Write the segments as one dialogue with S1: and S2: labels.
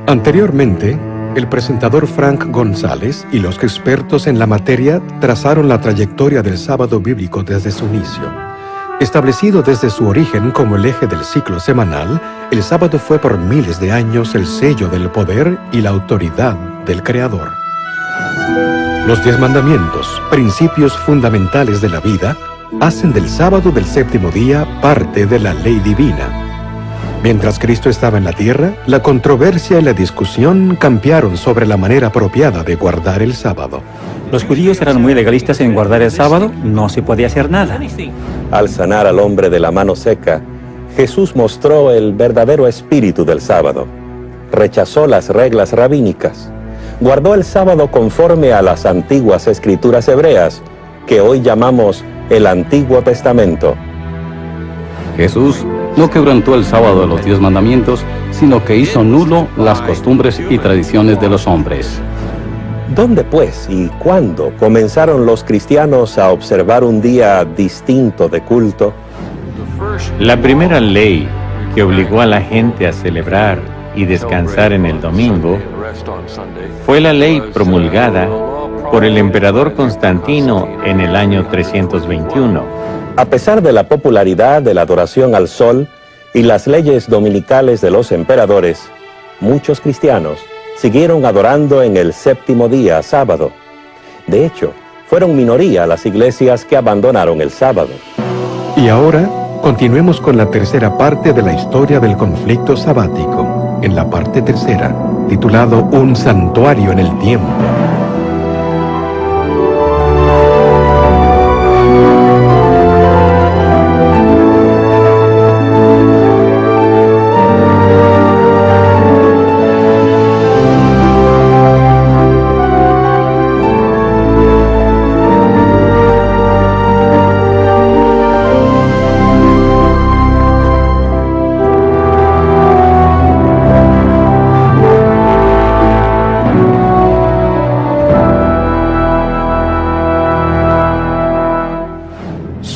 S1: Anteriormente, el presentador Frank González y los expertos en la materia trazaron la trayectoria del sábado bíblico desde su inicio. Establecido desde su origen como el eje del ciclo semanal, el sábado fue por miles de años el sello del poder y la autoridad del Creador. Los 10 mandamientos, principios fundamentales de la vida, hacen del sábado del séptimo día parte de la ley divina. Mientras Cristo estaba en la tierra, la controversia y la discusión campearon sobre la manera apropiada de guardar el sábado.
S2: Los judíos eran muy legalistas en guardar el sábado, no se podía hacer nada.
S3: Al sanar al hombre de la mano seca, Jesús mostró el verdadero espíritu del sábado. Rechazó las reglas rabínicas. Guardó el sábado conforme a las antiguas escrituras hebreas, que hoy llamamos el Antiguo Testamento.
S4: Jesús no quebrantó el sábado de los 10 mandamientos, sino que hizo nulo las costumbres y tradiciones de los hombres.
S3: ¿Dónde, pues, y cuándo comenzaron los cristianos a observar un día distinto de culto?
S5: La primera ley que obligó a la gente a celebrar y descansar en el domingo fue la ley promulgada por el emperador Constantino en el año 321.
S3: A pesar de la popularidad de la adoración al sol y las leyes dominicales de los emperadores, muchos cristianos siguieron adorando en el séptimo día, sábado. De hecho, fueron minoría las iglesias que abandonaron el sábado.
S1: Y ahora, continuemos con la tercera parte de la historia del conflicto sabático, en la parte tercera, titulado Un santuario en el tiempo.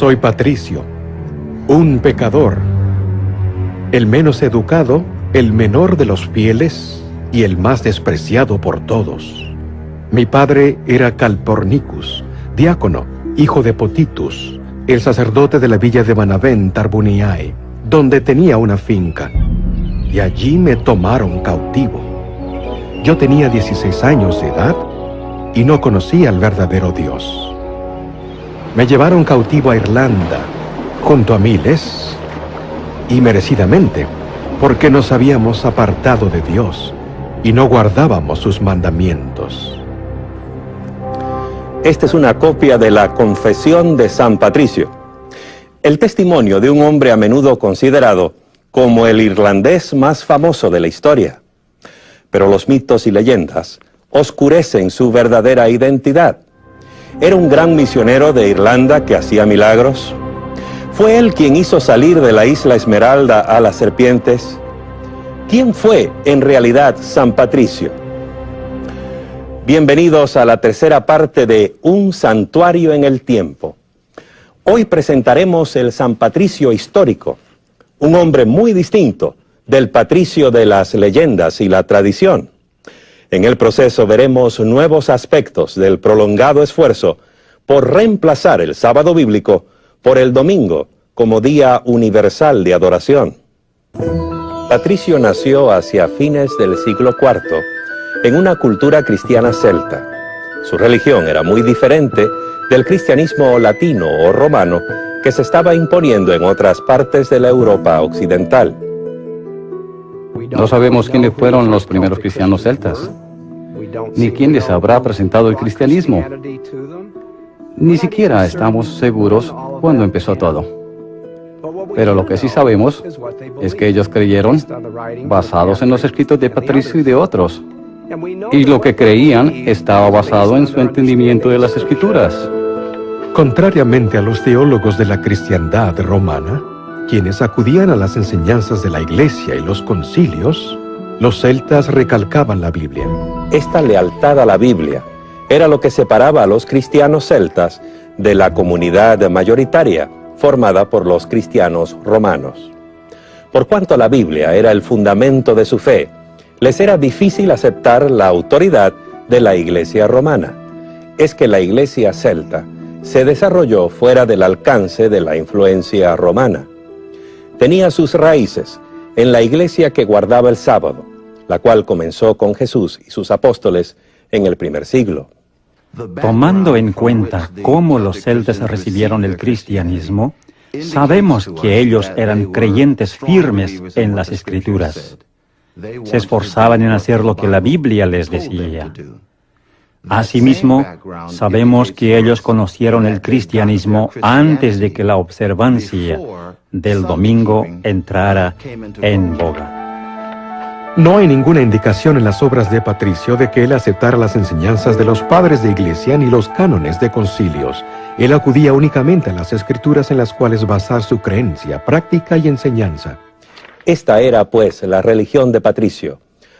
S1: Soy Patricio, un pecador, el menos educado, el menor de los fieles y el más despreciado por todos. Mi padre era Calpornicus, diácono, hijo de Potitus, el sacerdote de la villa de Manavén, Tarbuniae, donde tenía una finca, y allí me tomaron cautivo. Yo tenía 16 años de edad y no conocía al verdadero Dios. Me llevaron cautivo a Irlanda, junto a miles, y merecidamente, porque nos habíamos apartado de Dios y no guardábamos sus mandamientos.
S3: Esta es una copia de la Confesión de San Patricio, el testimonio de un hombre a menudo considerado como el irlandés más famoso de la historia. Pero los mitos y leyendas oscurecen su verdadera identidad. ¿Era un gran misionero de Irlanda que hacía milagros? ¿Fue él quien hizo salir de la isla Esmeralda a las serpientes? ¿Quién fue en realidad San Patricio? Bienvenidos a la tercera parte de Un santuario en el tiempo. Hoy presentaremos el San Patricio histórico, un hombre muy distinto del Patricio de las leyendas y la tradición. En el proceso veremos nuevos aspectos del prolongado esfuerzo por reemplazar el sábado bíblico por el domingo como día universal de adoración. Patricio nació hacia fines del siglo IV en una cultura cristiana celta. Su religión era muy diferente del cristianismo latino o romano que se estaba imponiendo en otras partes de la Europa occidental.
S4: No sabemos quiénes fueron los primeros cristianos celtas, ni quién les habrá presentado el cristianismo. Ni siquiera estamos seguros cuándo empezó todo. Pero lo que sí sabemos es que ellos creyeron basados en los escritos de Patricio y de otros. Y lo que creían estaba basado en su entendimiento de las escrituras.
S1: Contrariamente a los teólogos de la cristiandad romana, quienes acudían a las enseñanzas de la Iglesia y los concilios, los celtas recalcaban la Biblia.
S3: Esta lealtad a la Biblia era lo que separaba a los cristianos celtas de la comunidad mayoritaria formada por los cristianos romanos. Por cuanto la Biblia era el fundamento de su fe, Les era difícil aceptar la autoridad de la Iglesia romana. Es que la Iglesia celta se desarrolló fuera del alcance de la influencia romana. Tenía sus raíces en la Iglesia que guardaba el sábado, la cual comenzó con Jesús y sus apóstoles en el primer siglo.
S2: Tomando en cuenta cómo los celtas recibieron el cristianismo, sabemos que ellos eran creyentes firmes en las Escrituras. Se esforzaban en hacer lo que la Biblia les decía. Asimismo, sabemos que ellos conocieron el cristianismo antes de que la observancia del domingo entrara en boga.
S1: No hay ninguna indicación en las obras de Patricio de que él aceptara las enseñanzas de los padres de iglesia ni los cánones de concilios. Él acudía únicamente a las escrituras en las cuales basar su creencia, práctica y enseñanza.
S3: Esta era, pues, la religión de Patricio,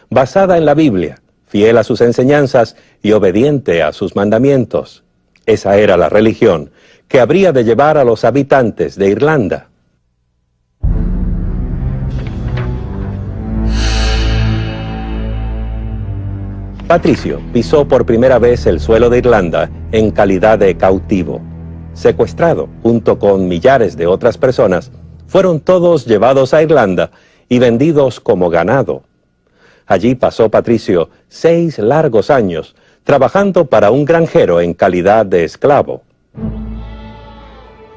S3: basada en la Biblia, fiel a sus enseñanzas y obediente a sus mandamientos. Esa era la religión que habría de llevar a los habitantes de Irlanda. Patricio pisó por primera vez el suelo de Irlanda en calidad de cautivo. Secuestrado, junto con millares de otras personas, fueron todos llevados a Irlanda y vendidos como ganado. Allí pasó Patricio 6 largos años, trabajando para un granjero en calidad de esclavo.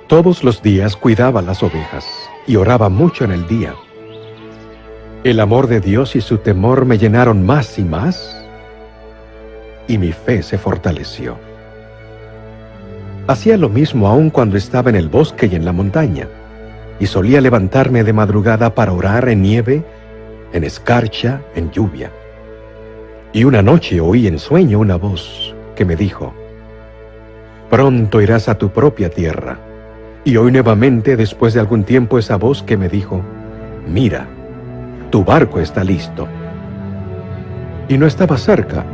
S1: Todos los días cuidaba las ovejas y oraba mucho en el día. El amor de Dios y su temor me llenaron más y más, y mi fe se fortaleció. Hacía lo mismo aún cuando estaba en el bosque y en la montaña, y solía levantarme de madrugada para orar en nieve, en escarcha, en lluvia. Y una noche oí en sueño una voz que me dijo: pronto irás a tu propia tierra. Y oí nuevamente después de algún tiempo esa voz que me dijo: mira, tu barco está listo. Y no estaba cerca,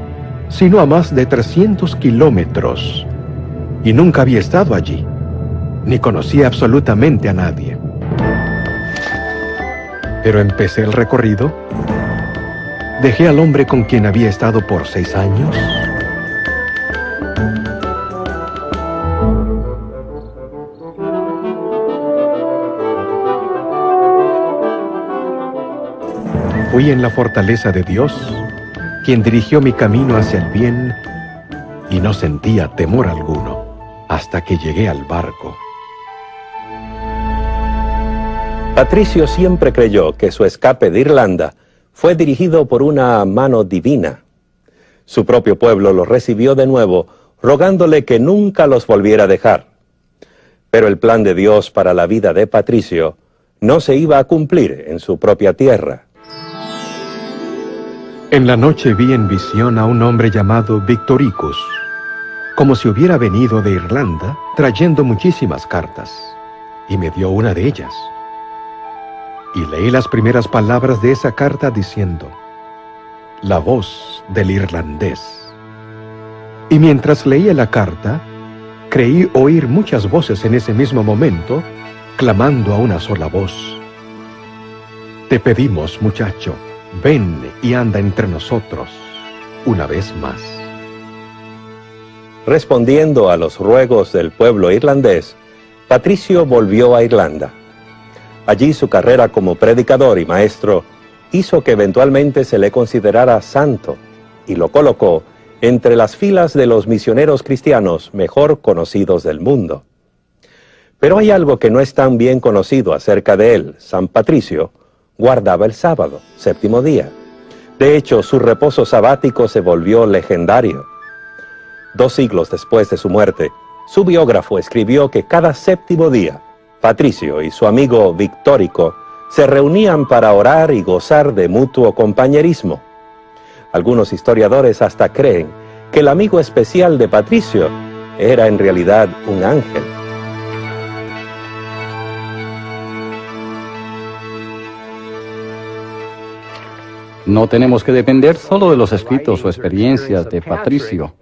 S1: sino a más de 300 kilómetros, y nunca había estado allí, ni conocía absolutamente a nadie. Pero empecé el recorrido, dejé al hombre con quien había estado por 6 años, fui en la fortaleza de Dios, quien dirigió mi camino hacia el bien, y no sentía temor alguno, hasta que llegué al barco.
S3: Patricio siempre creyó que su escape de Irlanda fue dirigido por una mano divina. Su propio pueblo lo recibió de nuevo, rogándole que nunca los volviera a dejar. Pero el plan de Dios para la vida de Patricio no se iba a cumplir en su propia tierra.
S1: En la noche vi en visión a un hombre llamado Victoricus, como si hubiera venido de Irlanda trayendo muchísimas cartas, y me dio una de ellas. Y leí las primeras palabras de esa carta diciendo: la voz del irlandés. Y mientras leía la carta, creí oír muchas voces en ese mismo momento, clamando a una sola voz: te pedimos, muchacho, ven y anda entre nosotros una vez más.
S3: Respondiendo a los ruegos del pueblo irlandés, Patricio volvió a Irlanda. Allí su carrera como predicador y maestro hizo que eventualmente se le considerara santo y lo colocó entre las filas de los misioneros cristianos mejor conocidos del mundo. Pero hay algo que no es tan bien conocido acerca de él. San Patricio guardaba el sábado, 7º día. De hecho, su reposo sabático se volvió legendario. 2 siglos después de su muerte, su biógrafo escribió que cada 7º día, Patricio y su amigo Victorico se reunían para orar y gozar de mutuo compañerismo. Algunos historiadores hasta creen que el amigo especial de Patricio era en realidad un ángel.
S4: No tenemos que depender solo de los escritos o experiencias de Patricio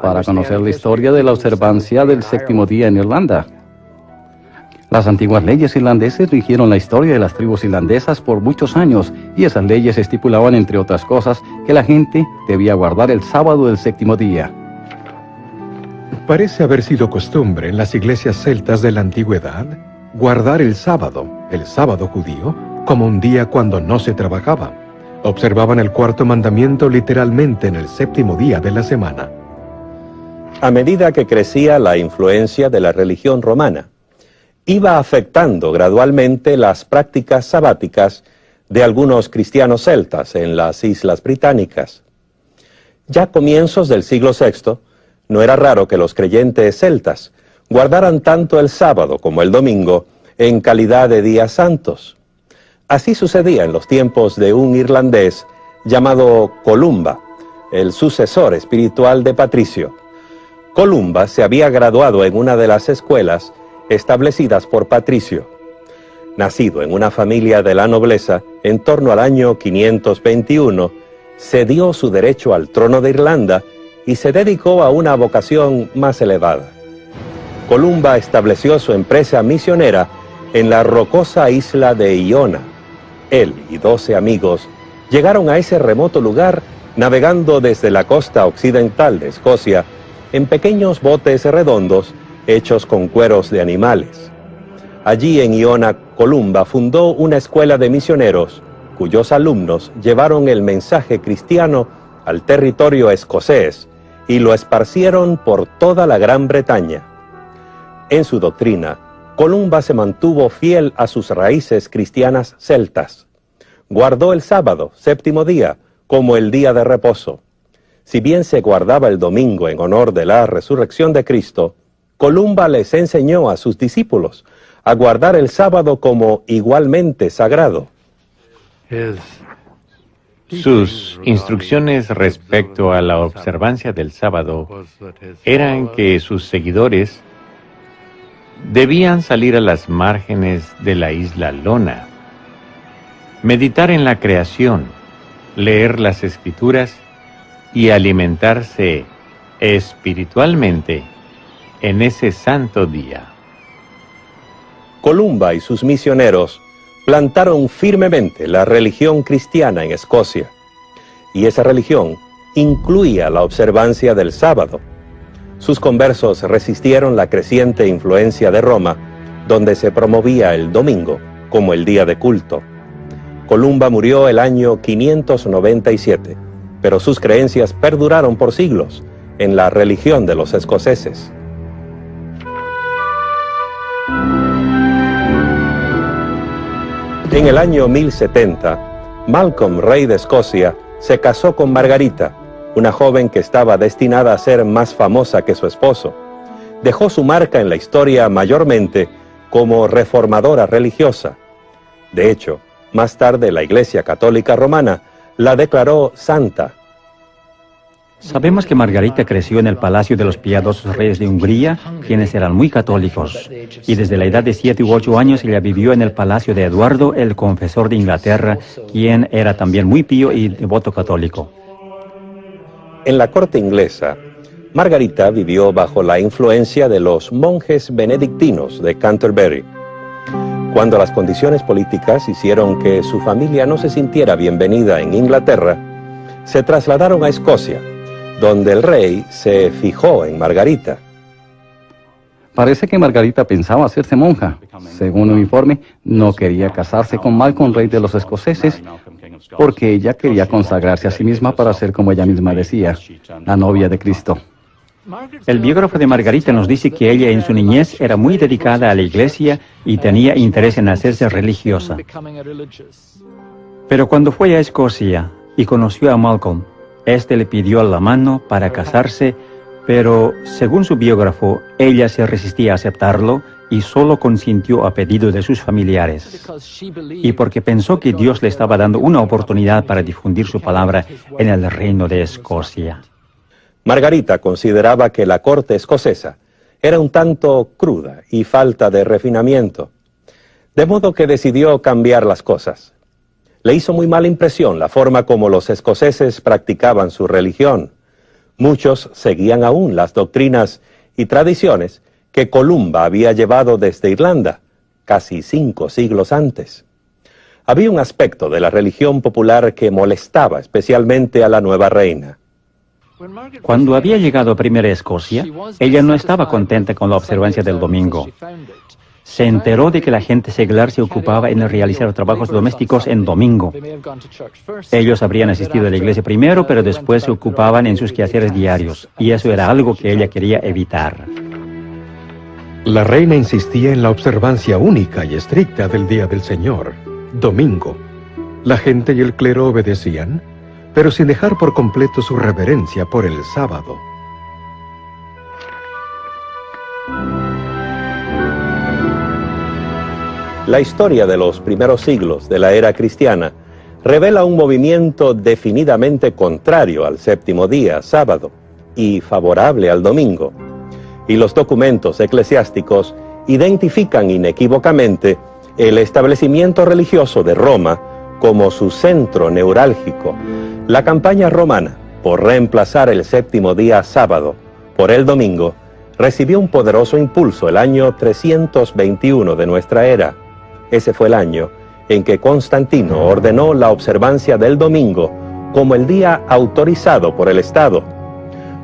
S4: para conocer la historia de la observancia del 7º día en Irlanda. Las antiguas leyes irlandesas rigieron la historia de las tribus irlandesas por muchos años, y esas leyes estipulaban, entre otras cosas, que la gente debía guardar el sábado del séptimo día.
S1: Parece haber sido costumbre en las iglesias celtas de la antigüedad guardar el sábado judío, como un día cuando no se trabajaba. Observaban el cuarto mandamiento literalmente en el séptimo día de la semana.
S3: A medida que crecía la influencia de la religión romana, iba afectando gradualmente las prácticas sabáticas de algunos cristianos celtas en las Islas Británicas. Ya a comienzos del siglo VI, no era raro que los creyentes celtas guardaran tanto el sábado como el domingo en calidad de días santos. Así sucedía en los tiempos de un irlandés llamado Columba, el sucesor espiritual de Patricio. Columba se había graduado en una de las escuelas establecidas por Patricio. Nacido en una familia de la nobleza, en torno al año 521, cedió su derecho al trono de Irlanda y se dedicó a una vocación más elevada. Columba estableció su empresa misionera en la rocosa isla de Iona. Él y 12 amigos llegaron a ese remoto lugar navegando desde la costa occidental de Escocia en pequeños botes redondos hechos con cueros de animales. Allí en Iona, Columba fundó una escuela de misioneros cuyos alumnos llevaron el mensaje cristiano al territorio escocés y lo esparcieron por toda la Gran Bretaña. En su doctrina, Columba se mantuvo fiel a sus raíces cristianas celtas. Guardó el sábado, séptimo día, como el día de reposo. Si bien se guardaba el domingo en honor de la resurrección de Cristo, Columba les enseñó a sus discípulos a guardar el sábado como igualmente sagrado.
S5: Sus instrucciones respecto a la observancia del sábado eran que sus seguidores debían salir a las márgenes de la isla Lona, meditar en la creación, leer las escrituras y alimentarse espiritualmente en ese santo día.
S3: Columba y sus misioneros plantaron firmemente la religión cristiana en Escocia, y esa religión incluía la observancia del sábado. Sus conversos resistieron la creciente influencia de Roma, donde se promovía el domingo como el día de culto. Columba murió el año 597, pero sus creencias perduraron por siglos en la religión de los escoceses. En el año 1070, Malcolm, rey de Escocia, se casó con Margarita, una joven que estaba destinada a ser más famosa que su esposo. Dejó su marca en la historia mayormente como reformadora religiosa. De hecho, más tarde la Iglesia Católica Romana la declaró santa.
S2: Sabemos que Margarita creció en el palacio de los piadosos reyes de Hungría, quienes eran muy católicos, y desde la edad de 7 u 8 años ella vivió en el palacio de Eduardo, el confesor de Inglaterra, quien era también muy pío y devoto católico.
S3: En la corte inglesa, Margarita vivió bajo la influencia de los monjes benedictinos de Canterbury. Cuando las condiciones políticas hicieron que su familia no se sintiera bienvenida en Inglaterra, se trasladaron a Escocia, donde el rey se fijó en Margarita.
S4: Parece que Margarita pensaba hacerse monja. Según un informe, no quería casarse con Malcolm, rey de los escoceses, porque ella quería consagrarse a sí misma para ser, como ella misma decía, la novia de Cristo.
S2: El biógrafo de Margarita nos dice que ella en su niñez era muy dedicada a la iglesia y tenía interés en hacerse religiosa. Pero cuando fue a Escocia y conoció a Malcolm, este le pidió la mano para casarse, pero según su biógrafo, ella se resistía a aceptarlo y solo consintió a pedido de sus familiares. Y porque pensó que Dios le estaba dando una oportunidad para difundir su palabra en el reino de Escocia.
S3: Margarita consideraba que la corte escocesa era un tanto cruda y falta de refinamiento, de modo que decidió cambiar las cosas. Le hizo muy mala impresión la forma como los escoceses practicaban su religión. Muchos seguían aún las doctrinas y tradiciones que Columba había llevado desde Irlanda, casi 5 siglos antes. Había un aspecto de la religión popular que molestaba especialmente a la nueva reina.
S2: Cuando había llegado primero a Escocia, ella no estaba contenta con la observancia del domingo. Se enteró de que la gente seglar se ocupaba en realizar trabajos domésticos en domingo. Ellos habrían asistido a la iglesia primero, pero después se ocupaban en sus quehaceres diarios, y eso era algo que ella quería evitar.
S1: La reina insistía en la observancia única y estricta del día del Señor, domingo. La gente y el clero obedecían, pero sin dejar por completo su reverencia por el sábado.
S3: La historia de los primeros siglos de la era cristiana revela un movimiento definidamente contrario al séptimo día, sábado, y favorable al domingo. Y los documentos eclesiásticos identifican inequívocamente el establecimiento religioso de Roma como su centro neurálgico. La campaña romana por reemplazar el séptimo día sábado por el domingo recibió un poderoso impulso el año 321 de nuestra era. Ese fue el año en que Constantino ordenó la observancia del domingo como el día autorizado por el Estado.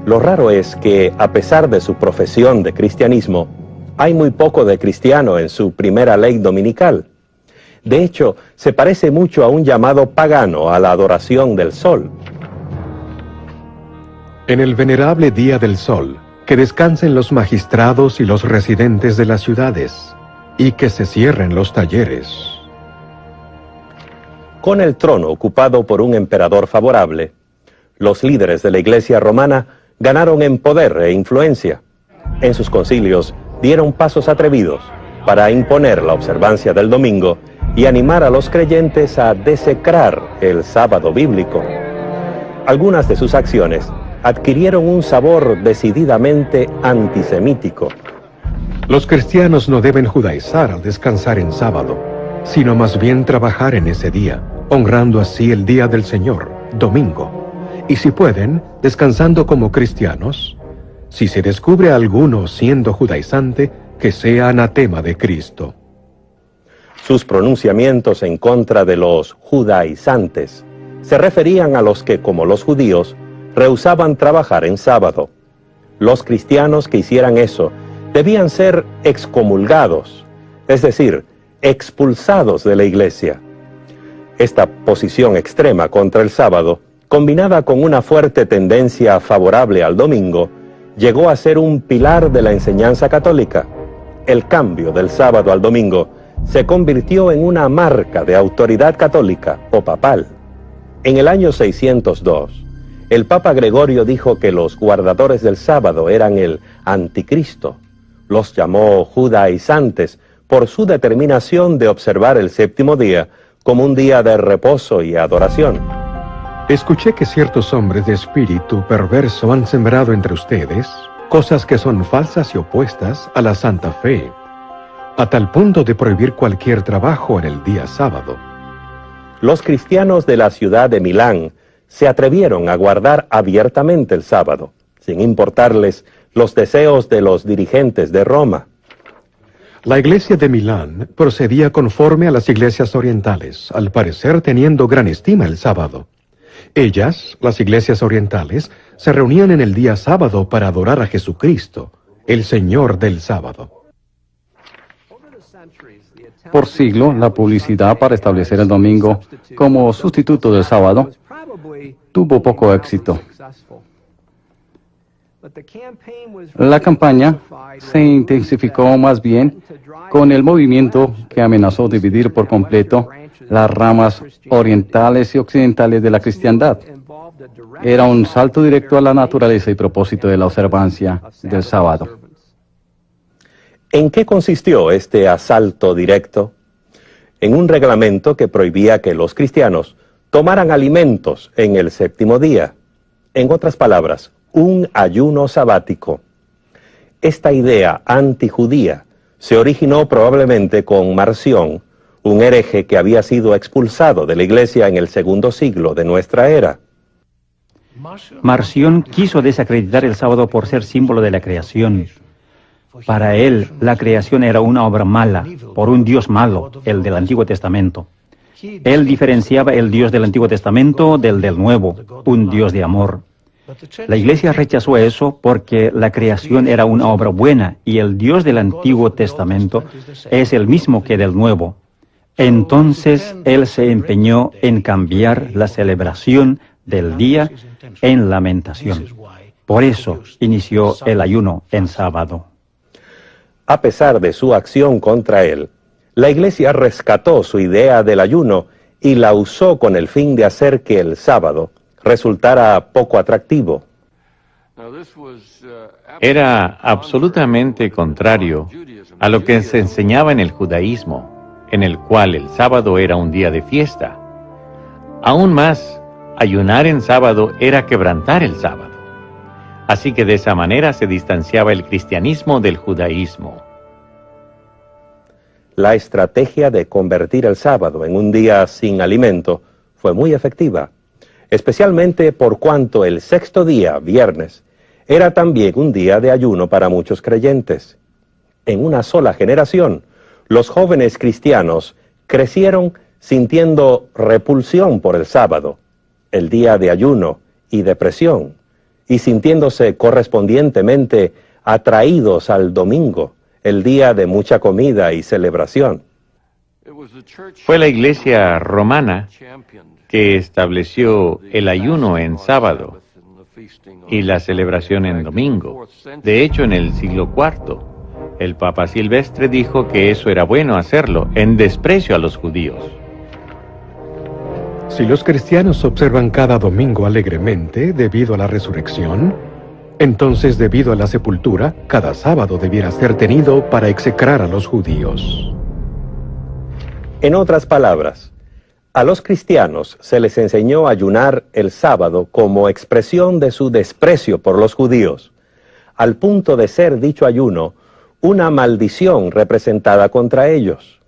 S3: Lo raro es que, a pesar de su profesión de cristianismo, hay muy poco de cristiano en su primera ley dominical. De hecho, se parece mucho a un llamado pagano a la adoración del sol.
S1: En el venerable día del sol, que descansen los magistrados y los residentes de las ciudades, y que se cierren los talleres.
S3: Con el trono ocupado por un emperador favorable, los líderes de la Iglesia romana ganaron en poder e influencia. En sus concilios dieron pasos atrevidos para imponer la observancia del domingo y animar a los creyentes a desecrar el sábado bíblico. Algunas de sus acciones adquirieron un sabor decididamente antisemítico.
S1: Los cristianos no deben judaizar al descansar en sábado, sino más bien trabajar en ese día, honrando así el día del Señor, domingo. Y si pueden, descansando como cristianos. Si se descubre a alguno siendo judaizante, que sea anatema de Cristo.
S3: Sus pronunciamientos en contra de los judaizantes se referían a los que, como los judíos, rehusaban trabajar en sábado. Los cristianos que hicieran eso debían ser excomulgados, es decir, expulsados de la iglesia. Esta posición extrema contra el sábado, combinada con una fuerte tendencia favorable al domingo, llegó a ser un pilar de la enseñanza católica. El cambio del sábado al domingo se convirtió en una marca de autoridad católica o papal. En el año 602, el Papa Gregorio dijo que los guardadores del sábado eran el anticristo. Los llamó judaizantes por su determinación de observar el séptimo día como un día de reposo y adoración.
S1: Escuché que ciertos hombres de espíritu perverso han sembrado entre ustedes cosas que son falsas y opuestas a la santa fe, a tal punto de prohibir cualquier trabajo en el día sábado.
S3: Los cristianos de la ciudad de Milán se atrevieron a guardar abiertamente el sábado, sin importarles los deseos de los dirigentes de Roma.
S1: La iglesia de Milán procedía conforme a las iglesias orientales, al parecer teniendo gran estima el sábado. Ellas, las iglesias orientales, se reunían en el día sábado para adorar a Jesucristo, el Señor del sábado.
S4: Por siglo, la publicidad para establecer el domingo como sustituto del sábado tuvo poco éxito. La campaña se intensificó más bien con el movimiento que amenazó dividir por completo las ramas orientales y occidentales de la cristiandad. Era un salto directo a la naturaleza y propósito de la observancia del sábado.
S3: ¿En qué consistió este asalto directo? En un reglamento que prohibía que los cristianos tomaran alimentos en el séptimo día. En otras palabras, un ayuno sabático. Esta idea antijudía se originó probablemente con Marción, un hereje que había sido expulsado de la iglesia en el segundo siglo de nuestra era.
S2: Marción quiso desacreditar el sábado por ser símbolo de la creación. Para él, la creación era una obra mala, por un Dios malo, el del Antiguo Testamento. Él diferenciaba el Dios del Antiguo Testamento del Nuevo, un Dios de amor. La Iglesia rechazó eso porque la creación era una obra buena y el Dios del Antiguo Testamento es el mismo que del Nuevo. Entonces él se empeñó en cambiar la celebración del día en lamentación. Por eso inició el ayuno en sábado.
S3: A pesar de su acción contra él, la Iglesia rescató su idea del ayuno y la usó con el fin de hacer que el sábado resultara poco atractivo.
S5: Era absolutamente contrario a lo que se enseñaba en el judaísmo, en el cual el sábado era un día de fiesta. Aún más, ayunar en sábado era quebrantar el sábado. Así que de esa manera se distanciaba el cristianismo del judaísmo.
S3: La estrategia de convertir el sábado en un día sin alimento fue muy efectiva, especialmente por cuanto el sexto día, viernes, era también un día de ayuno para muchos creyentes. En una sola generación, los jóvenes cristianos crecieron sintiendo repulsión por el sábado, el día de ayuno y depresión, y sintiéndose correspondientemente atraídos al domingo, el día de mucha comida y celebración.
S5: Fue la Iglesia romana que estableció el ayuno en sábado y la celebración en domingo. De hecho, en el siglo IV, el Papa Silvestre dijo que eso era bueno hacerlo, en desprecio a los judíos.
S1: Si los cristianos observan cada domingo alegremente debido a la resurrección, entonces debido a la sepultura, cada sábado debiera ser tenido para execrar a los judíos.
S3: En otras palabras, a los cristianos se les enseñó a ayunar el sábado como expresión de su desprecio por los judíos, al punto de ser dicho ayuno una maldición representada contra ellos.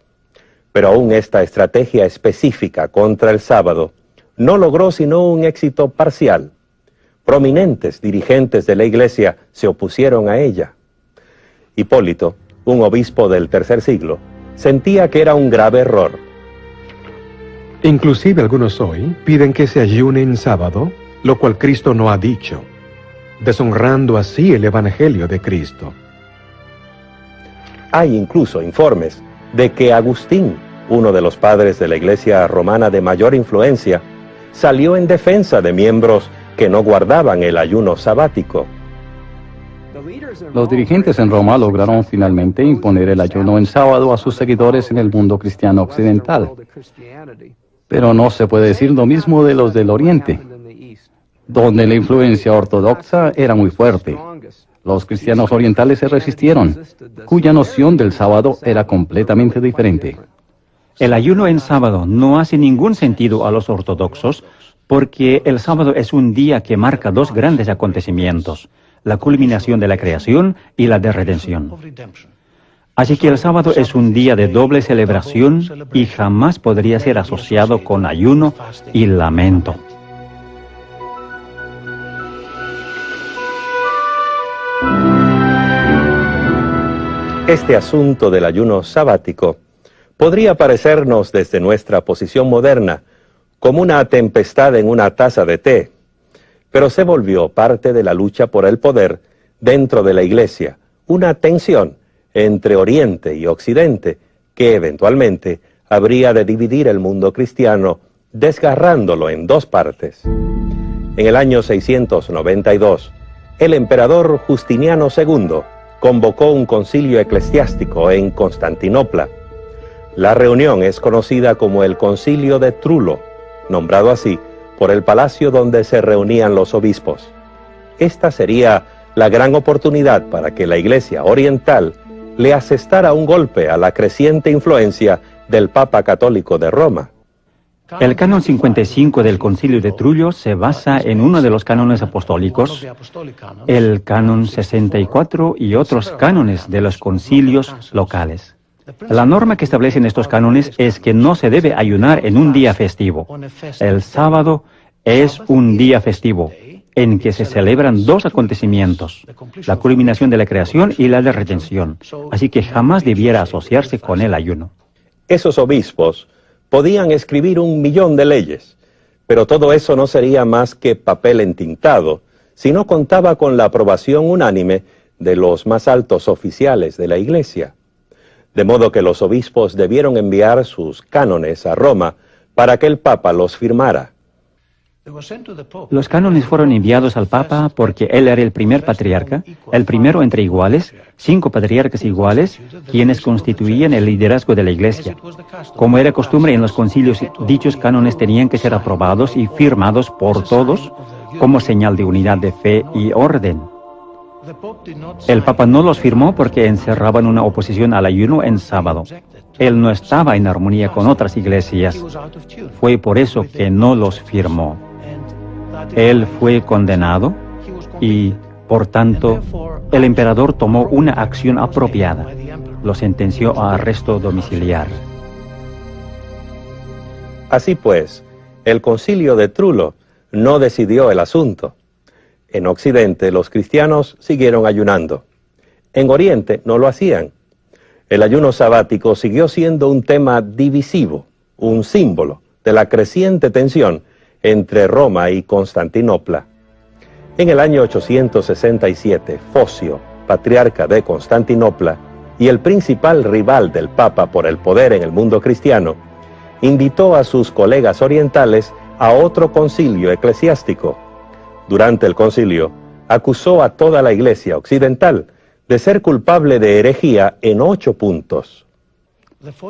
S3: Pero aún esta estrategia específica contra el sábado no logró sino un éxito parcial. Prominentes dirigentes de la Iglesia se opusieron a ella. Hipólito, un obispo del tercer siglo, sentía que era un grave error.
S1: Inclusive algunos hoy piden que se ayune en sábado, lo cual Cristo no ha dicho, deshonrando así el Evangelio de Cristo.
S3: Hay incluso informes de que Agustín, uno de los padres de la Iglesia romana de mayor influencia, salió en defensa de miembros que no guardaban el ayuno sabático.
S4: Los dirigentes en Roma lograron finalmente imponer el ayuno en sábado a sus seguidores en el mundo cristiano occidental. Pero no se puede decir lo mismo de los del Oriente, donde la influencia ortodoxa era muy fuerte. Los cristianos orientales se resistieron, cuya noción del sábado era completamente diferente.
S2: El ayuno en sábado no hace ningún sentido a los ortodoxos porque el sábado es un día que marca dos grandes acontecimientos, la culminación de la creación y la de redención. Así que el sábado es un día de doble celebración y jamás podría ser asociado con ayuno y lamento.
S3: Este asunto del ayuno sabático podría parecernos desde nuestra posición moderna como una tempestad en una taza de té, pero se volvió parte de la lucha por el poder dentro de la Iglesia, una tensión entre Oriente y Occidente que eventualmente habría de dividir el mundo cristiano, desgarrándolo en dos partes. En el año 692, el emperador Justiniano II convocó un concilio eclesiástico en Constantinopla. La reunión es conocida como el Concilio de Trullo, nombrado así por el palacio donde se reunían los obispos. Esta sería la gran oportunidad para que la Iglesia oriental le asestara un golpe a la creciente influencia del Papa Católico de Roma.
S2: El canon 55 del Concilio de Trullo se basa en uno de los cánones apostólicos, el canon 64 y otros cánones de los concilios locales. La norma que establecen estos cánones es que no se debe ayunar en un día festivo. El sábado es un día festivo. en que se celebran dos acontecimientos, la culminación de la creación y la de redención, así que jamás debiera asociarse con el ayuno.
S3: Esos obispos podían escribir 1.000.000 de leyes, pero todo eso no sería más que papel entintado si no contaba con la aprobación unánime de los más altos oficiales de la Iglesia. De modo que los obispos debieron enviar sus cánones a Roma para que el Papa los firmara.
S2: Los cánones fueron enviados al Papa porque él era el primer patriarca, el primero entre iguales, 5 patriarcas iguales, quienes constituían el liderazgo de la Iglesia. Como era costumbre en los concilios, dichos cánones tenían que ser aprobados y firmados por todos como señal de unidad de fe y orden. El Papa no los firmó porque encerraban una oposición al ayuno en sábado. Él no estaba en armonía con otras iglesias. Fue por eso que no los firmó. Él fue condenado y, por tanto, el emperador tomó una acción apropiada. Lo sentenció a arresto domiciliar.
S3: Así pues, el concilio de Trullo no decidió el asunto. En Occidente, los cristianos siguieron ayunando. En Oriente no lo hacían. El ayuno sabático siguió siendo un tema divisivo, un símbolo de la creciente tensión entre Roma y Constantinopla. En el año 867, Focio, patriarca de Constantinopla y el principal rival del Papa por el poder en el mundo cristiano, invitó a sus colegas orientales a otro concilio eclesiástico. Durante el concilio, acusó a toda la Iglesia occidental de ser culpable de herejía en 8 puntos.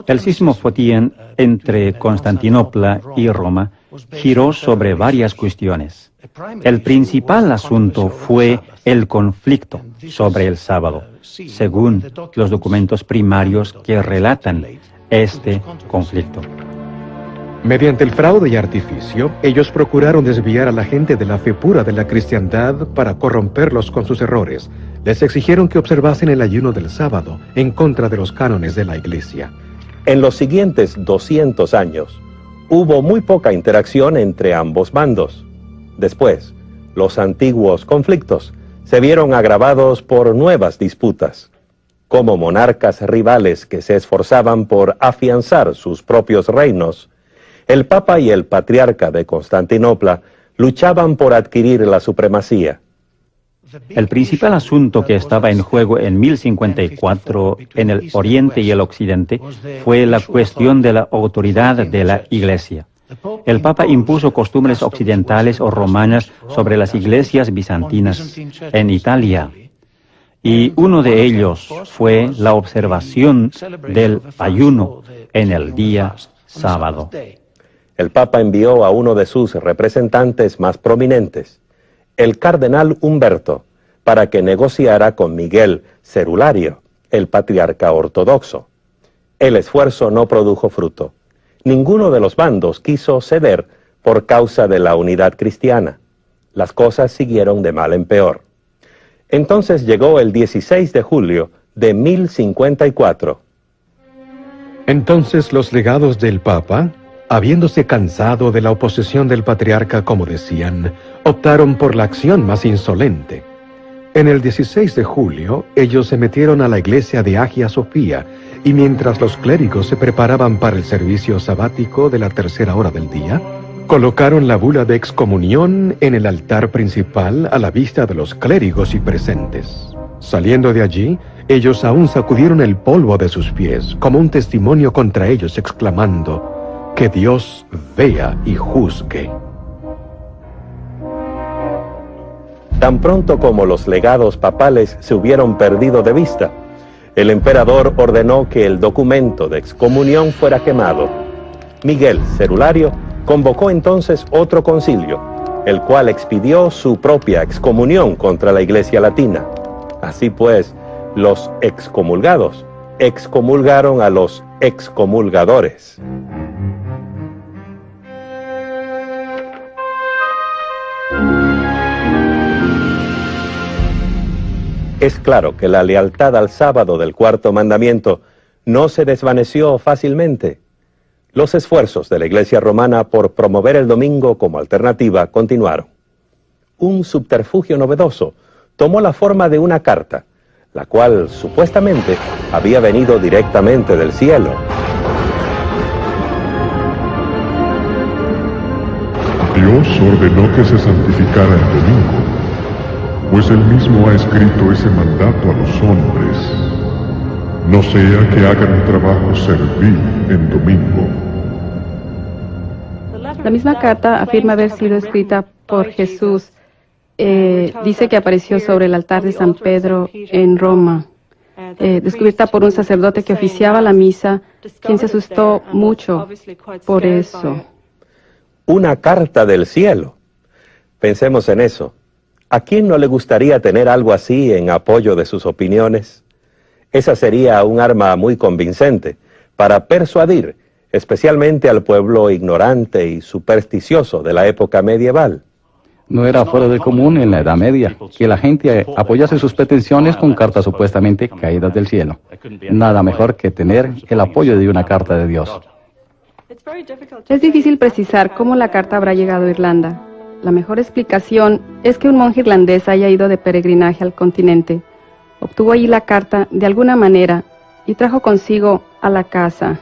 S2: El cisma fotien entre Constantinopla y Roma giró sobre varias cuestiones. El principal asunto fue el conflicto sobre el sábado, según los documentos primarios que relatan este conflicto.
S1: Mediante el fraude y artificio, ellos procuraron desviar a la gente de la fe pura de la cristiandad para corromperlos con sus errores. Les exigieron que observasen el ayuno del sábado en contra de los cánones de la Iglesia.
S3: En los siguientes 200 años, hubo muy poca interacción entre ambos bandos. Después, los antiguos conflictos se vieron agravados por nuevas disputas. Como monarcas rivales que se esforzaban por afianzar sus propios reinos, el Papa y el Patriarca de Constantinopla luchaban por adquirir la supremacía.
S2: El principal asunto que estaba en juego en 1054 en el Oriente y el Occidente fue la cuestión de la autoridad de la Iglesia. El Papa impuso costumbres occidentales o romanas sobre las iglesias bizantinas en Italia. Y uno de ellos fue la observación del ayuno en el día sábado.
S3: El Papa envió a uno de sus representantes más prominentes, el cardenal Humberto, para que negociara con Miguel Cerulario, el patriarca ortodoxo. El esfuerzo no produjo fruto. Ninguno de los bandos quiso ceder por causa de la unidad cristiana. Las cosas siguieron de mal en peor. Entonces llegó el 16 de julio de 1054.
S1: Entonces los legados del Papa, habiéndose cansado de la oposición del patriarca, como decían, optaron por la acción más insolente. En el 16 de julio, ellos se metieron a la iglesia de Hagia Sofía, y mientras los clérigos se preparaban para el servicio sabático de la 3.ª hora del día, colocaron la bula de excomunión en el altar principal a la vista de los clérigos y presentes. Saliendo de allí, ellos aún sacudieron el polvo de sus pies, como un testimonio contra ellos, exclamando: que Dios vea y juzgue.
S3: Tan pronto como los legados papales se hubieron perdido de vista, el emperador ordenó que el documento de excomunión fuera quemado. Miguel Cerulario convocó entonces otro concilio, el cual expidió su propia excomunión contra la Iglesia Latina. Así pues, los excomulgados excomulgaron a los excomulgadores. Es claro que la lealtad al sábado del 4.º mandamiento no se desvaneció fácilmente. Los esfuerzos de la Iglesia romana por promover el domingo como alternativa continuaron. un subterfugio novedoso tomó la forma de una carta, la cual supuestamente había venido directamente del cielo.
S6: Dios ordenó que se santificara el domingo, pues Él mismo ha escrito ese mandato a los hombres. No sea que hagan un trabajo servil en domingo.
S7: La misma carta afirma haber sido escrita por Jesús. Dice que apareció sobre el altar de San Pedro en Roma, descubierta por un sacerdote que oficiaba la misa, quien se asustó mucho por eso.
S3: Una carta del cielo. Pensemos en eso. ¿A quién no le gustaría tener algo así en apoyo de sus opiniones? Esa sería un arma muy convincente para persuadir, especialmente al pueblo ignorante y supersticioso de la época medieval.
S4: No era fuera de común en la Edad Media que la gente apoyase sus pretensiones con cartas supuestamente caídas del cielo. Nada mejor que tener el apoyo de una carta de Dios.
S7: Es difícil precisar cómo la carta habrá llegado a Irlanda. La mejor explicación es que un monje irlandés haya ido de peregrinaje al continente, obtuvo allí la carta de alguna manera y trajo consigo a la casa.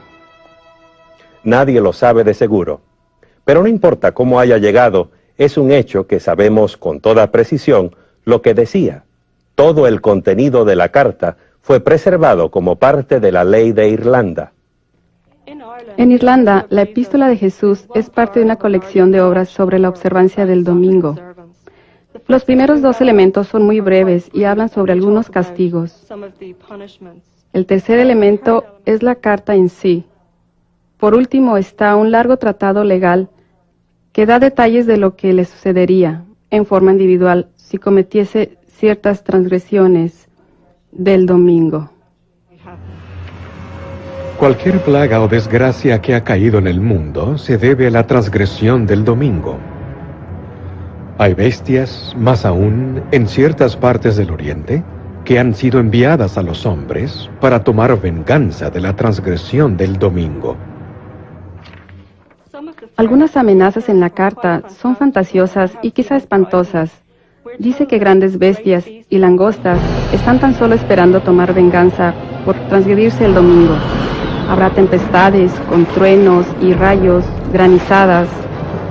S3: Nadie lo sabe de seguro, pero no importa cómo haya llegado, es un hecho que sabemos con toda precisión lo que decía. Todo el contenido de la carta fue preservado como parte de la ley de Irlanda.
S7: En Irlanda, la Epístola de Jesús es parte de una colección de obras sobre la observancia del domingo. Los primeros dos elementos son muy breves y hablan sobre algunos castigos. El tercer elemento es la carta en sí. Por último está un largo tratado legal que da detalles de lo que le sucedería en forma individual si cometiese ciertas transgresiones del domingo.
S1: Cualquier plaga o desgracia que ha caído en el mundo se debe a la transgresión del domingo. Hay bestias, más aún, en ciertas partes del Oriente, que han sido enviadas a los hombres para tomar venganza de la transgresión del domingo.
S7: Algunas amenazas en la carta son fantasiosas y quizá espantosas. Dice que grandes bestias y langostas están tan solo esperando tomar venganza por transgredirse el domingo. Habrá tempestades con truenos y rayos, granizadas.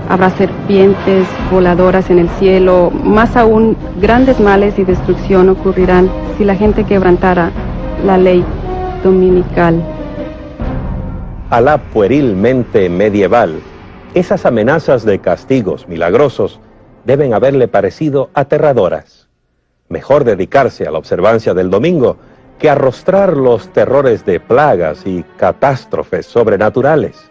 S7: Habrá serpientes voladoras en el cielo. Más aún, grandes males y destrucción ocurrirán si la gente quebrantara la ley dominical.
S3: A la puerilmente medieval, esas amenazas de castigos milagrosos deben haberle parecido aterradoras. Mejor dedicarse a la observancia del domingo que arrostrar los terrores de plagas y catástrofes sobrenaturales.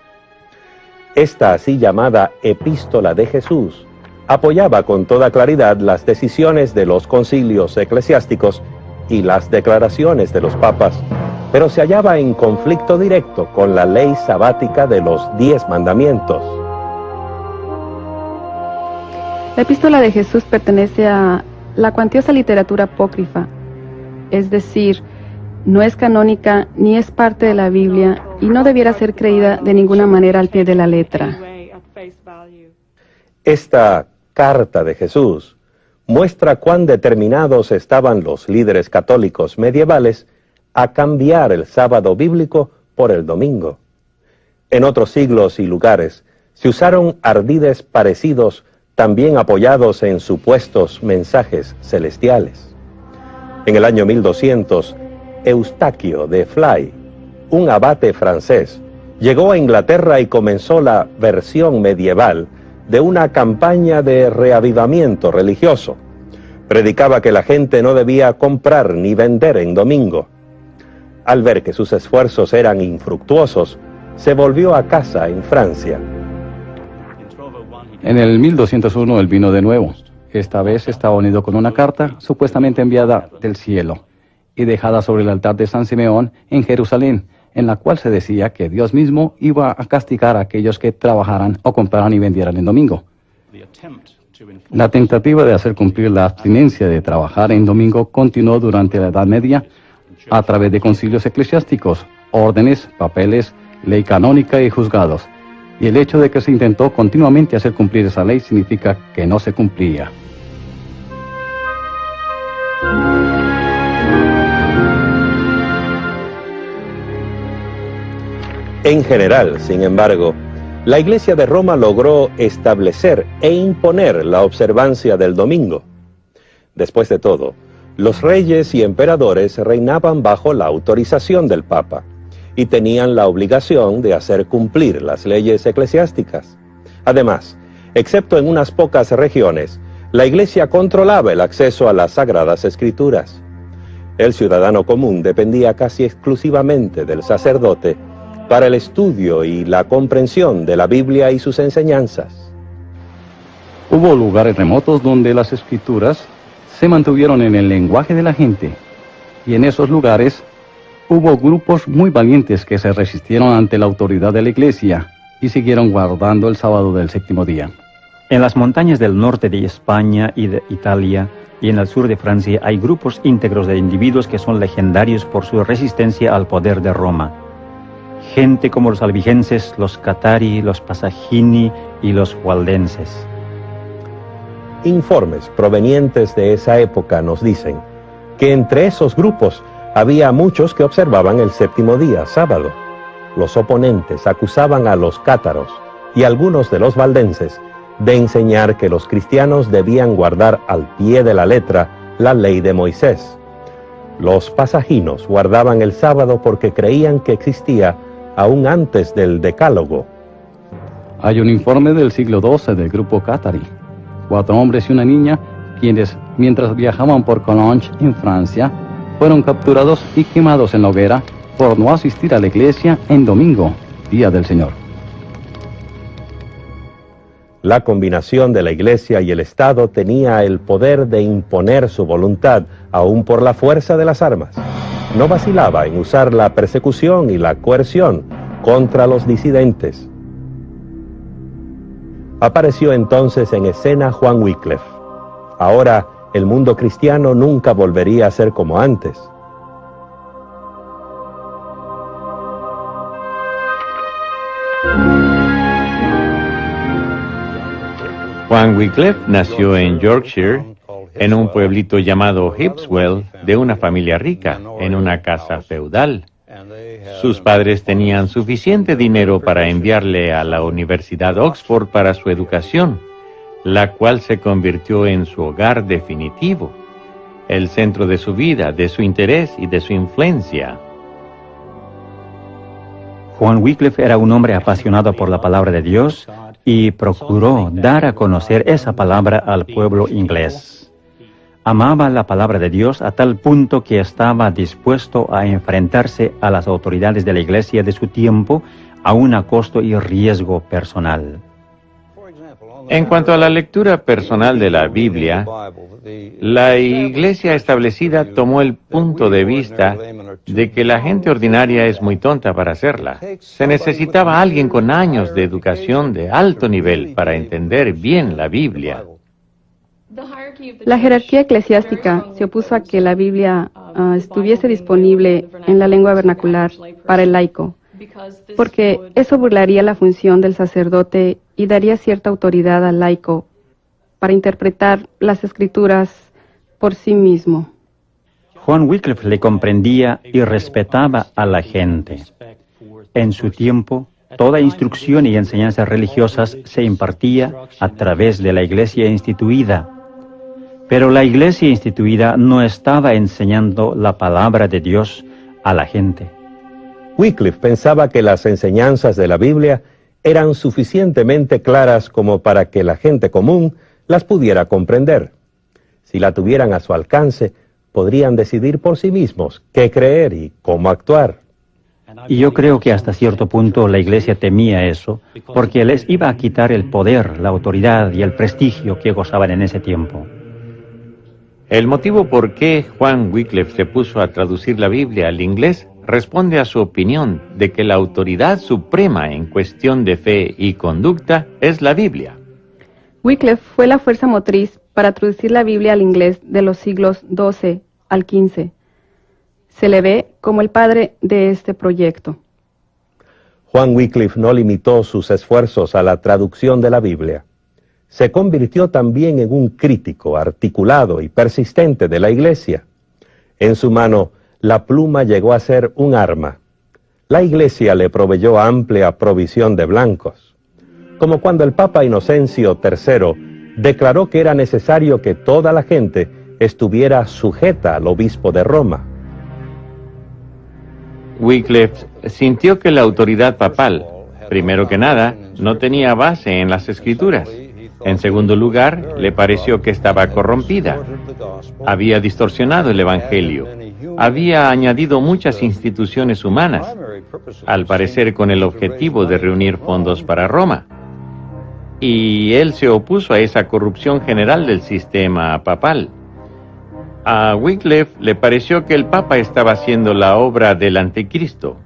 S3: Esta así llamada Epístola de Jesús apoyaba con toda claridad las decisiones de los concilios eclesiásticos y las declaraciones de los papas, pero se hallaba en conflicto directo con la ley sabática de los 10 mandamientos.
S7: La Epístola de Jesús pertenece a la cuantiosa literatura apócrifa, es decir, no es canónica ni es parte de la Biblia y no debiera ser creída de ninguna manera al pie de la letra.
S3: Esta carta de Jesús muestra cuán determinados estaban los líderes católicos medievales a cambiar el sábado bíblico por el domingo. En otros siglos y lugares se usaron ardides parecidos, también apoyados en supuestos mensajes celestiales. En el año 1200, Eustaquio de Fly, un abate francés, llegó a Inglaterra y comenzó la versión medieval de una campaña de reavivamiento religioso. Predicaba que la gente no debía comprar ni vender en domingo. Al ver que sus esfuerzos eran infructuosos, se volvió a casa en Francia.
S4: En el 1201 él vino de nuevo. Esta vez estaba unido con una carta supuestamente enviada del cielo y dejada sobre el altar de San Simeón en Jerusalén, en la cual se decía que Dios mismo iba a castigar a aquellos que trabajaran o compraran y vendieran en domingo. La tentativa de hacer cumplir la abstinencia de trabajar en domingo continuó durante la Edad Media a través de concilios eclesiásticos, órdenes, papeles, ley canónica y juzgados. Y el hecho de que se intentó continuamente hacer cumplir esa ley significa que no se cumplía.
S3: En general, sin embargo, la Iglesia de Roma logró establecer e imponer la observancia del domingo. Después de todo, los reyes y emperadores reinaban bajo la autorización del Papa y tenían la obligación de hacer cumplir las leyes eclesiásticas. Además, excepto en unas pocas regiones, la Iglesia controlaba el acceso a las Sagradas Escrituras. El ciudadano común dependía casi exclusivamente del sacerdote para el estudio y la comprensión de la Biblia y sus enseñanzas.
S4: Hubo lugares remotos donde las escrituras se mantuvieron en el lenguaje de la gente, y en esos lugares hubo grupos muy valientes que se resistieron ante la autoridad de la Iglesia y siguieron guardando el sábado del séptimo día.
S2: En las montañas del norte de España y de Italia y en el sur de Francia hay grupos íntegros de individuos que son legendarios por su resistencia al poder de Roma. Gente como los albigenses, los catari, los pasagini y los waldenses.
S3: Informes provenientes de esa época nos dicen que entre esos grupos había muchos que observaban el séptimo día, sábado. Los oponentes acusaban a los cátaros y algunos de los valdenses de enseñar que los cristianos debían guardar al pie de la letra la ley de Moisés. Los pasaginos guardaban el sábado porque creían que existía aún antes del Decálogo.
S4: Hay un informe del siglo XII del grupo Catari. 4 hombres y una niña, quienes, mientras viajaban por Collonges, en Francia, fueron capturados y quemados en la hoguera por no asistir a la iglesia en domingo, día del Señor.
S3: La combinación de la Iglesia y el Estado tenía el poder de imponer su voluntad, aún por la fuerza de las armas. No vacilaba en usar la persecución y la coerción contra los disidentes. Apareció entonces en escena Juan Wycliffe. Ahora, el mundo cristiano nunca volvería a ser como antes.
S5: Juan Wycliffe nació en Yorkshire, en un pueblito llamado Hipswell, de una familia rica, en una casa feudal. Sus padres tenían suficiente dinero para enviarle a la Universidad Oxford para su educación, la cual se convirtió en su hogar definitivo, el centro de su vida, de su interés y de su influencia.
S2: Juan Wycliffe era un hombre apasionado por la palabra de Dios y procuró dar a conocer esa palabra al pueblo inglés. Amaba la palabra de Dios a tal punto que estaba dispuesto a enfrentarse a las autoridades de la iglesia de su tiempo, aun a costo y riesgo personal.
S5: En cuanto a la lectura personal de la Biblia, la iglesia establecida tomó el punto de vista de que la gente ordinaria es muy tonta para hacerla. Se necesitaba alguien con años de educación de alto nivel para entender bien la Biblia.
S7: La jerarquía eclesiástica se opuso a que la Biblia estuviese disponible en la lengua vernacular para el laico, porque eso burlaría la función del sacerdote y daría cierta autoridad al laico para interpretar las escrituras por sí mismo.
S2: Juan Wycliffe le comprendía y respetaba a la gente. En su tiempo, toda instrucción y enseñanzas religiosas se impartía a través de la iglesia instituida. Pero la iglesia instituida no estaba enseñando la palabra de Dios a la gente.
S3: Wycliffe pensaba que las enseñanzas de la Biblia eran suficientemente claras como para que la gente común las pudiera comprender. Si la tuvieran a su alcance, podrían decidir por sí mismos qué creer y cómo actuar.
S2: Y yo creo que hasta cierto punto la iglesia temía eso, porque les iba a quitar el poder, la autoridad y el prestigio que gozaban en ese tiempo.
S5: El motivo por qué Juan Wycliffe se puso a traducir la Biblia al inglés responde a su opinión de que la autoridad suprema en cuestión de fe y conducta es la Biblia.
S7: Wycliffe fue la fuerza motriz para traducir la Biblia al inglés de los siglos XII al XV. Se le ve como el padre de este proyecto.
S3: Juan Wycliffe no limitó sus esfuerzos a la traducción de la Biblia. Se convirtió también en un crítico articulado y persistente de la Iglesia. En su mano, la pluma llegó a ser un arma. la Iglesia le proveyó amplia provisión de blancos, como cuando el Papa Inocencio III declaró que era necesario que toda la gente estuviera sujeta al obispo de Roma.
S5: Wycliffe sintió que la autoridad papal, primero que nada, no tenía base en las Escrituras. En segundo lugar, le pareció que estaba corrompida. Había distorsionado el Evangelio. Había añadido muchas instituciones humanas, al parecer con el objetivo de reunir fondos para Roma. Y él se opuso a esa corrupción general del sistema papal. A Wycliffe le pareció que el Papa estaba haciendo la obra del Anticristo.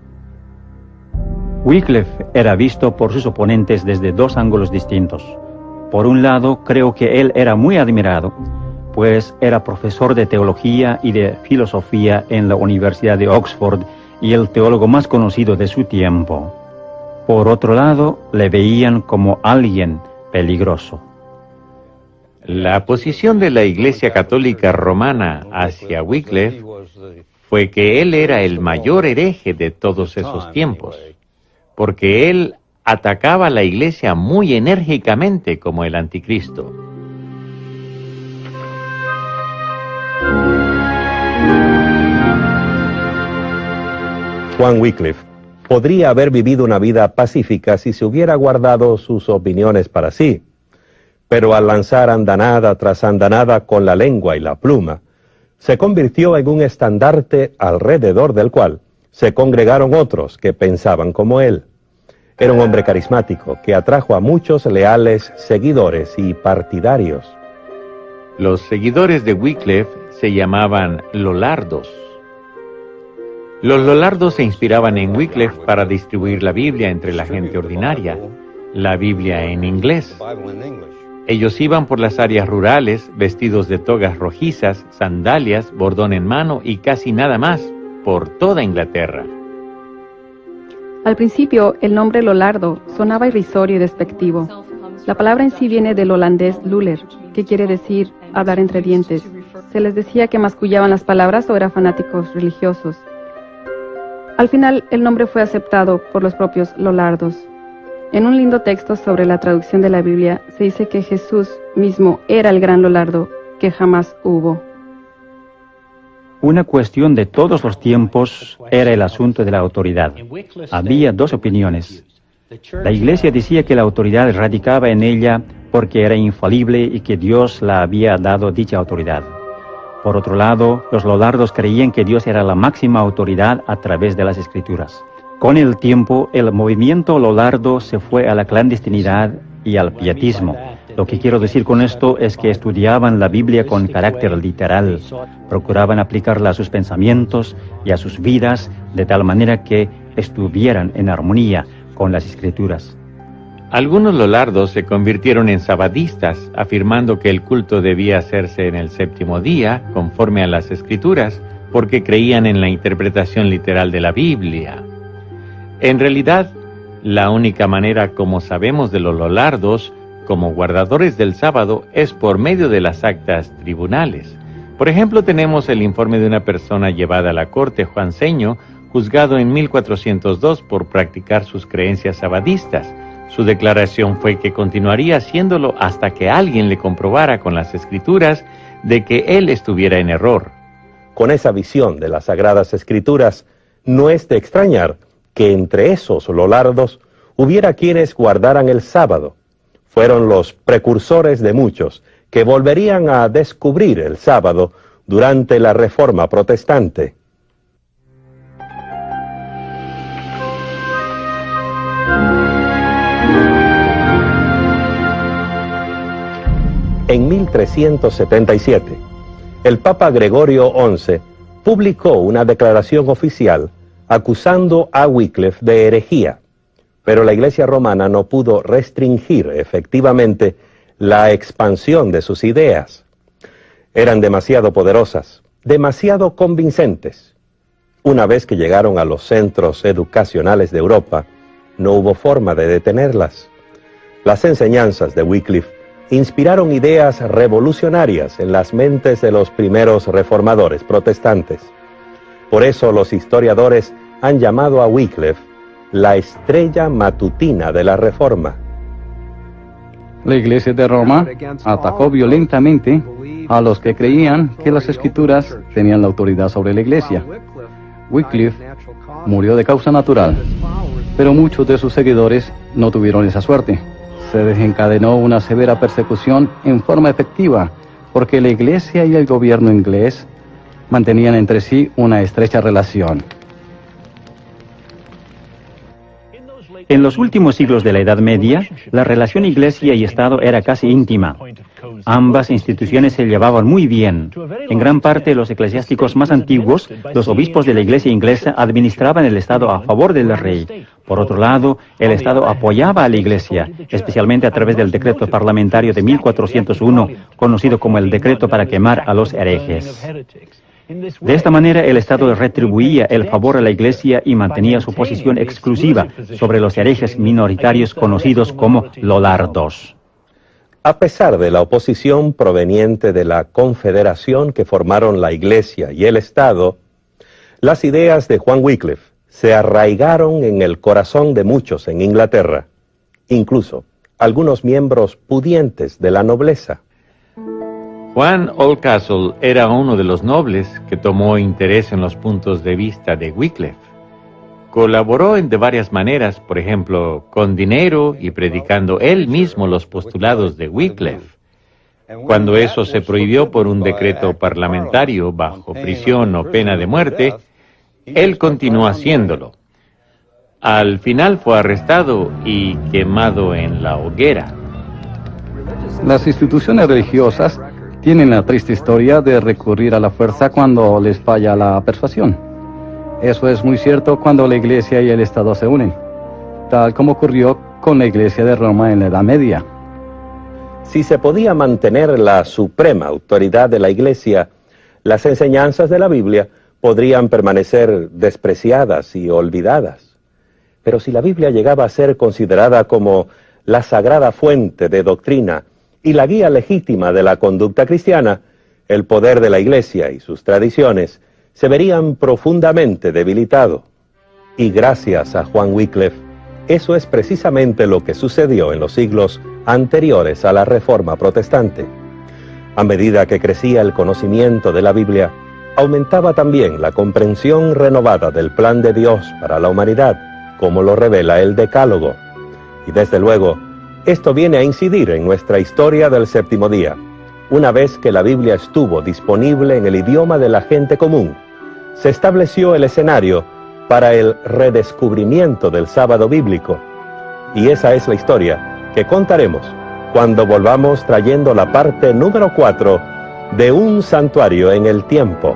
S2: Wycliffe era visto por sus oponentes desde dos ángulos distintos. Por un lado, creo que él era muy admirado, pues era profesor de teología y de filosofía en la Universidad de Oxford y el teólogo más conocido de su tiempo. Por otro lado, le veían como alguien peligroso.
S5: La posición de la Iglesia Católica Romana hacia Wycliffe fue que él era el mayor hereje de todos esos tiempos, porque él atacaba a la Iglesia muy enérgicamente como el Anticristo.
S3: Juan Wycliffe podría haber vivido una vida pacífica si se hubiera guardado sus opiniones para sí, pero al lanzar andanada tras andanada con la lengua y la pluma, se convirtió en un estandarte alrededor del cual se congregaron otros que pensaban como él. Era un hombre carismático que atrajo a muchos leales seguidores y partidarios.
S5: Los seguidores de Wycliffe se llamaban Lollardos. Los Lollardos se inspiraban en Wycliffe para distribuir la Biblia entre la gente ordinaria, la Biblia en inglés. Ellos iban por las áreas rurales, vestidos de togas rojizas, sandalias, bordón en mano y casi nada más, por toda Inglaterra.
S7: Al principio, el nombre Lollardo sonaba irrisorio y despectivo. La palabra en sí viene del holandés luller, que quiere decir hablar entre dientes. Se les decía que mascullaban las palabras o eran fanáticos religiosos. Al final, el nombre fue aceptado por los propios Lollardos. En un lindo texto sobre la traducción de la Biblia, se dice que Jesús mismo era el gran Lollardo que jamás hubo.
S2: Una cuestión de todos los tiempos era el asunto de la autoridad. Había dos opiniones. La Iglesia decía que la autoridad radicaba en ella porque era infalible y que Dios la había dado dicha autoridad. Por otro lado, los Lollardos creían que Dios era la máxima autoridad a través de las Escrituras. Con el tiempo, el movimiento Lollardo se fue a la clandestinidad y al pietismo. Lo que quiero decir con esto es que estudiaban la Biblia con carácter literal, procuraban aplicarla a sus pensamientos y a sus vidas de tal manera que estuvieran en armonía con las Escrituras.
S5: Algunos Lollardos se convirtieron en sabbatistas, afirmando que el culto debía hacerse en el séptimo día, conforme a las Escrituras, porque creían en la interpretación literal de la Biblia. En realidad, la única manera como sabemos de los Lollardos como guardadores del sábado es por medio de las actas tribunales. Por ejemplo, tenemos el informe de una persona llevada a la corte, Juan Seño, juzgado en 1402 por practicar sus creencias sabbatistas. Su declaración fue que continuaría haciéndolo hasta que alguien le comprobara con las Escrituras de que él estuviera en error.
S3: Con esa visión de las Sagradas Escrituras, no es de extrañar que entre esos Lollardos hubiera quienes guardaran el sábado. Fueron los precursores de muchos que volverían a descubrir el sábado durante la Reforma Protestante. En 1377, el Papa Gregorio XI publicó una declaración oficial acusando a Wycliffe de herejía, pero la Iglesia romana no pudo restringir efectivamente la expansión de sus ideas. Eran demasiado poderosas, demasiado convincentes. Una vez que llegaron a los centros educacionales de Europa, no hubo forma de detenerlas. Las enseñanzas de Wycliffe inspiraron ideas revolucionarias en las mentes de los primeros reformadores protestantes. Por eso los historiadores han llamado a Wycliffe la estrella matutina de la Reforma.
S4: La Iglesia de Roma atacó violentamente a los que creían que las Escrituras tenían la autoridad sobre la Iglesia. Wycliffe murió de causa natural, pero muchos de sus seguidores no tuvieron esa suerte. Se desencadenó una severa persecución en forma efectiva, porque la Iglesia y el gobierno inglés mantenían entre sí una estrecha relación.
S2: En los últimos siglos de la Edad Media, la relación Iglesia y Estado era casi íntima. Ambas instituciones se llevaban muy bien. En gran parte, los eclesiásticos más antiguos, los obispos de la Iglesia inglesa, administraban el Estado a favor del rey. Por otro lado, el Estado apoyaba a la Iglesia, especialmente a través del decreto parlamentario de 1401, conocido como el decreto para quemar a los herejes. De esta manera, el Estado retribuía el favor a la Iglesia y mantenía su posición exclusiva sobre los herejes minoritarios conocidos como lollardos.
S3: A pesar de la oposición proveniente de la confederación que formaron la Iglesia y el Estado, las ideas de Juan Wycliffe se arraigaron en el corazón de muchos en Inglaterra, incluso algunos miembros pudientes de la nobleza.
S5: Juan Oldcastle era uno de los nobles que tomó interés en los puntos de vista de Wycliffe. Colaboró de varias maneras, por ejemplo, con dinero y predicando él mismo los postulados de Wycliffe. Cuando eso se prohibió por un decreto parlamentario bajo prisión o pena de muerte, él continuó haciéndolo. Al final fue arrestado y quemado en la hoguera.
S4: Las instituciones religiosas tienen la triste historia de recurrir a la fuerza cuando les falla la persuasión. Eso es muy cierto cuando la Iglesia y el Estado se unen, tal como ocurrió con la Iglesia de Roma en la Edad Media.
S3: Si se podía mantener la suprema autoridad de la Iglesia, las enseñanzas de la Biblia podrían permanecer despreciadas y olvidadas. Pero si la Biblia llegaba a ser considerada como la sagrada fuente de doctrina y la guía legítima de la conducta cristiana, el poder de la Iglesia y sus tradiciones se verían profundamente debilitados. Y gracias a Juan Wycliffe, eso es precisamente lo que sucedió en los siglos anteriores a la Reforma Protestante. A medida que crecía el conocimiento de la Biblia, aumentaba también la comprensión renovada del plan de Dios para la humanidad, como lo revela el Decálogo. Y desde luego, esto viene a incidir en nuestra historia del séptimo día. Una vez que la Biblia estuvo disponible en el idioma de la gente común, se estableció el escenario para el redescubrimiento del sábado bíblico. Y esa es la historia que contaremos cuando volvamos trayendo la parte número 4 de Un santuario en el tiempo.